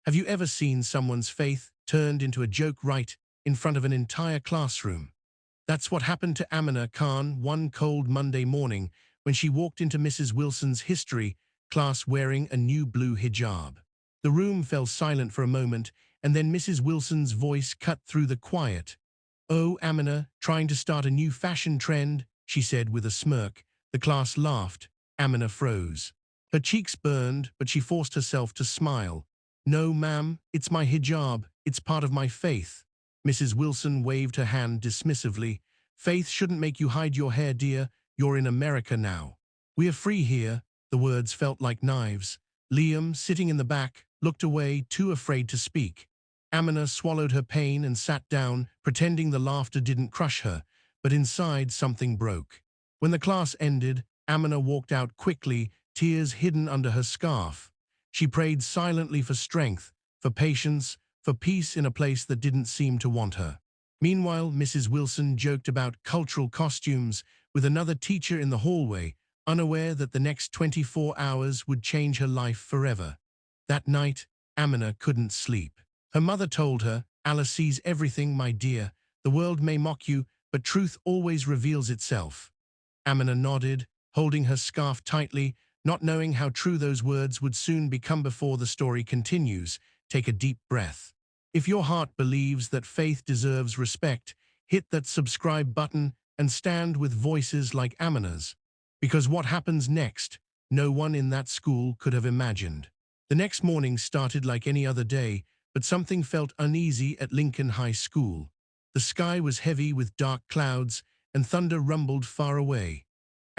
Have you ever seen someone's faith turned into a joke right in front of an entire classroom? That's what happened to Amina Khan one cold Monday morning when she walked into Mrs. Wilson's history class wearing a new blue hijab. The room fell silent for a moment, and then Mrs. Wilson's voice cut through the quiet. "Oh, Amina, trying to start a new fashion trend," she said with a smirk. The class laughed. Amina froze. Her cheeks burned, but she forced herself to smile. "No, ma'am, it's my hijab. It's part of my faith." Mrs. Wilson waved her hand dismissively. "Faith shouldn't make you hide your hair, dear. You're in America now. We are free here." The words felt like knives. Liam, sitting in the back, looked away, too afraid to speak. Amina swallowed her pain and sat down, pretending the laughter didn't crush her, but inside something broke. When the class ended, Amina walked out quickly, tears hidden under her scarf. She prayed silently for strength, for patience, for peace in a place that didn't seem to want her. Meanwhile, Mrs. Wilson joked about cultural costumes with another teacher in the hallway, unaware that the next 24 hours would change her life forever. That night, Amina couldn't sleep. Her mother told her, "Allah sees everything, my dear. The world may mock you, but truth always reveals itself." Amina nodded, holding her scarf tightly, not knowing how true those words would soon become. Before the story continues, take a deep breath. If your heart believes that faith deserves respect, hit that subscribe button and stand with voices like Amina's. Because what happens next, no one in that school could have imagined. The next morning started like any other day, but something felt uneasy at Lincoln High School. The sky was heavy with dark clouds, and thunder rumbled far away.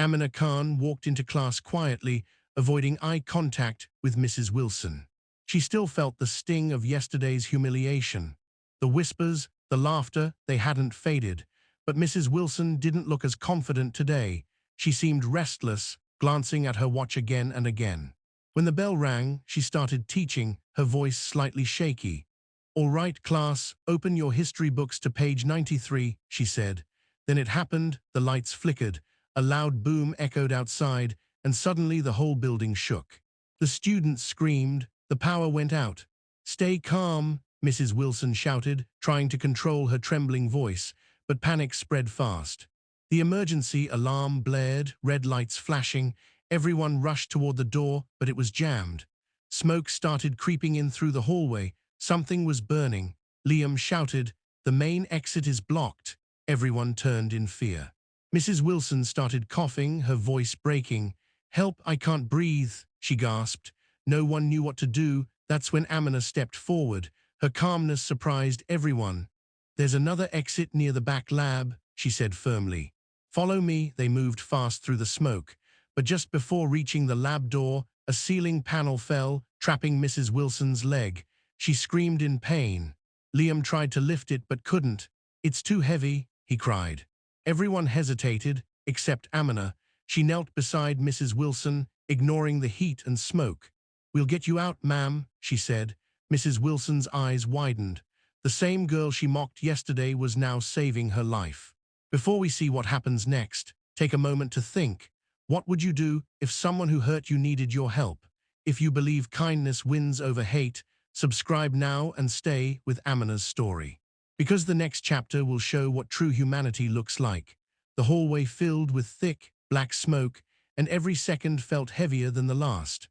Amina Khan walked into class quietly, avoiding eye contact with Mrs. Wilson. She still felt the sting of yesterday's humiliation. The whispers, the laughter, they hadn't faded. But Mrs. Wilson didn't look as confident today. She seemed restless, glancing at her watch again and again. When the bell rang, she started teaching, her voice slightly shaky. "All right, class, open your history books to page 93, she said. Then it happened, the lights flickered, a loud boom echoed outside, and suddenly the whole building shook. The students screamed, the power went out. "Stay calm," Mrs. Wilson shouted, trying to control her trembling voice, but panic spread fast. The emergency alarm blared, red lights flashing. Everyone rushed toward the door, but it was jammed. Smoke started creeping in through the hallway. Something was burning. Liam shouted, "The main exit is blocked." Everyone turned in fear. Mrs. Wilson started coughing, her voice breaking. "Help, I can't breathe," she gasped. No one knew what to do. That's when Amina stepped forward. Her calmness surprised everyone. "There's another exit near the back lab," she said firmly. "Follow me." They moved fast through the smoke. But just before reaching the lab door, a ceiling panel fell, trapping Mrs. Wilson's leg. She screamed in pain. Liam tried to lift it but couldn't. "It's too heavy," he cried. Everyone hesitated, except Amina. She knelt beside Mrs. Wilson, ignoring the heat and smoke. "We'll get you out, ma'am," she said. Mrs. Wilson's eyes widened. The same girl she mocked yesterday was now saving her life. Before we see what happens next, take a moment to think. What would you do if someone who hurt you needed your help? If you believe kindness wins over hate, subscribe now and stay with Amina's story. Because the next chapter will show what true humanity looks like. The hallway filled with thick, black smoke, and every second felt heavier than the last.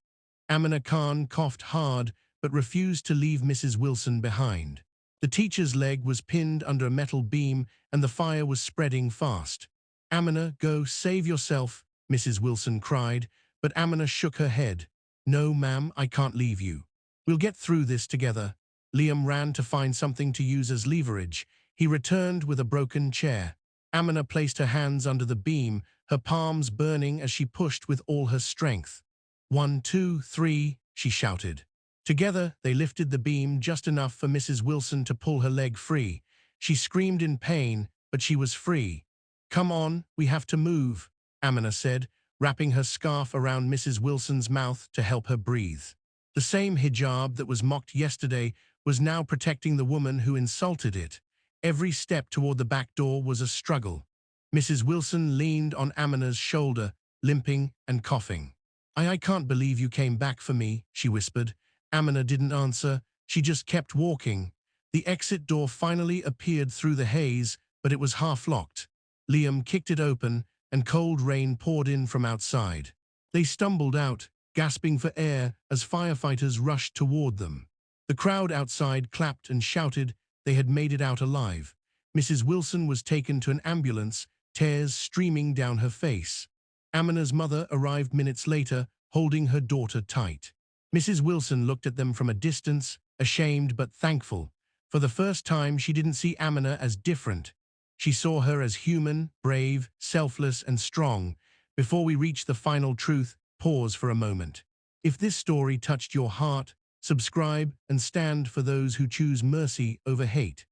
Amina Khan coughed hard, but refused to leave Mrs. Wilson behind. The teacher's leg was pinned under a metal beam, and the fire was spreading fast. "Amina, go, save yourself," Mrs. Wilson cried, but Amina shook her head. "No, ma'am, I can't leave you. We'll get through this together." Liam ran to find something to use as leverage. He returned with a broken chair. Amina placed her hands under the beam, her palms burning as she pushed with all her strength. "1, 2, 3, she shouted. Together, they lifted the beam just enough for Mrs. Wilson to pull her leg free. She screamed in pain, but she was free. "Come on, we have to move," Amina said, wrapping her scarf around Mrs. Wilson's mouth to help her breathe. The same hijab that was mocked yesterday was now protecting the woman who insulted it. Every step toward the back door was a struggle. Mrs. Wilson leaned on Amina's shoulder, limping and coughing. I can't believe you came back for me," she whispered. Amina didn't answer. She just kept walking. The exit door finally appeared through the haze, but it was half-locked. Liam kicked it open, and cold rain poured in from outside. They stumbled out, gasping for air as firefighters rushed toward them. The crowd outside clapped and shouted they had made it out alive. Mrs. Wilson was taken to an ambulance, tears streaming down her face. Amina's mother arrived minutes later, holding her daughter tight. Mrs. Wilson looked at them from a distance, ashamed but thankful. For the first time, she didn't see Amina as different. She saw her as human, brave, selfless, and strong. Before we reach the final truth, pause for a moment. If this story touched your heart, subscribe and stand for those who choose mercy over hate.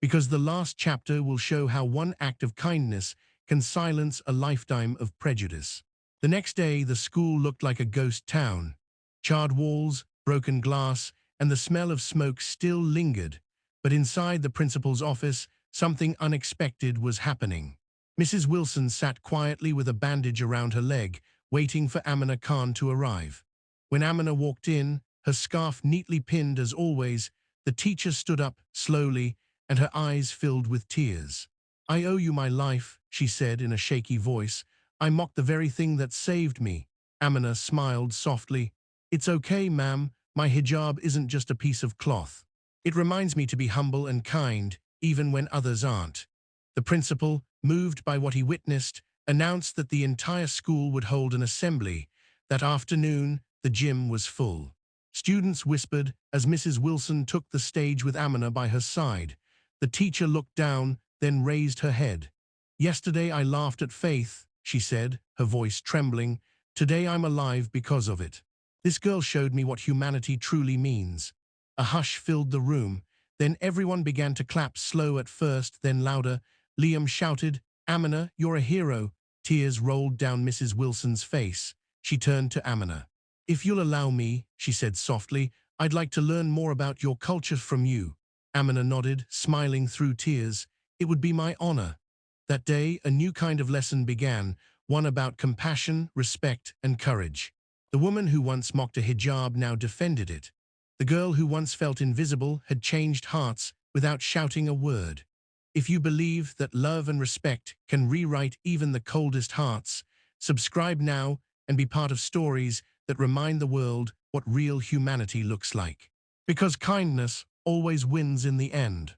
Because the last chapter will show how one act of kindness can silence a lifetime of prejudice. The next day, the school looked like a ghost town. Charred walls, broken glass, and the smell of smoke still lingered. But inside the principal's office, something unexpected was happening. Mrs. Wilson sat quietly with a bandage around her leg, waiting for Amina Khan to arrive. When Amina walked in, her scarf neatly pinned as always, the teacher stood up slowly, and her eyes filled with tears. "I owe you my life," she said in a shaky voice. "I mocked the very thing that saved me." Amina smiled softly. "It's okay, ma'am. My hijab isn't just a piece of cloth. It reminds me to be humble and kind, even when others aren't." The principal, moved by what he witnessed, announced that the entire school would hold an assembly. That afternoon, the gym was full. Students whispered as Mrs. Wilson took the stage with Amina by her side. The teacher looked down, then raised her head. "Yesterday I laughed at faith," she said, her voice trembling. "Today I'm alive because of it. This girl showed me what humanity truly means." A hush filled the room. Then everyone began to clap, slow at first, then louder. Liam shouted, "Amina, you're a hero." Tears rolled down Mrs. Wilson's face. She turned to Amina. "If you'll allow me," she said softly, "I'd like to learn more about your culture from you." Amina nodded, smiling through tears. "It would be my honor." That day, a new kind of lesson began, one about compassion, respect, and courage. The woman who once mocked a hijab now defended it. The girl who once felt invisible had changed hearts without shouting a word. If you believe that love and respect can rewrite even the coldest hearts, subscribe now and be part of stories that remind the world what real humanity looks like. Because kindness always wins in the end.